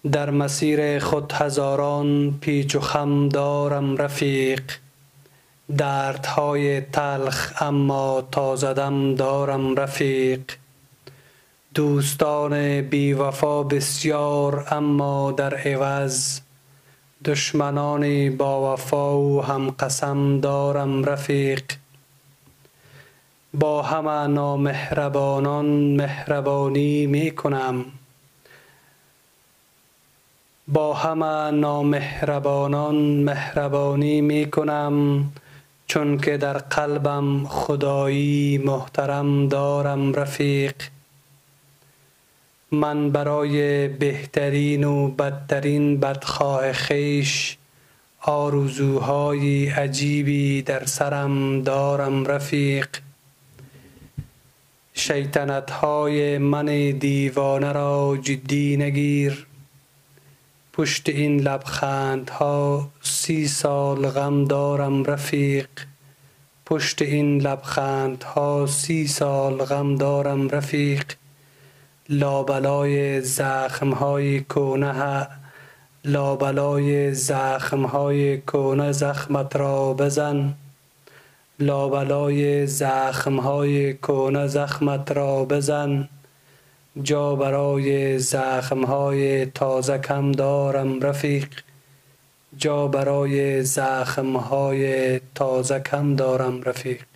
در مسیر خود هزاران پیچ و خم دارم رفیق، دردهای تلخ اما تازه دم دارم رفیق. دوستان بی وفا بسیار اما در عوض، دشمنان با وفا و هم قسم دارم رفیق. با همه نامهربانان مهربانی می کنم، با همه نامهربانان مهربانی می کنم، چون که در قلبم خدایی محترم دارم رفیق. من برای بهترین و بدترین بدخواه خویش آرزوهای عجیبی در سرم دارم رفیق. شیطنتهای من دیوانه را جدی نگیر، پشت این لبخندها 30 سال غم دارم رفیق. پشت این لبخندها 30 سال غم دارم رفیق. لابلای زخمهای کهنه، لابلای زخمهای کهنه زخمت را بزن، لابلای زخمهای کهنه زخمت را بزن. جا برای زخمهای تازه کم دارم رفیق، جا برای زخمهای تازه کم دارم رفیق.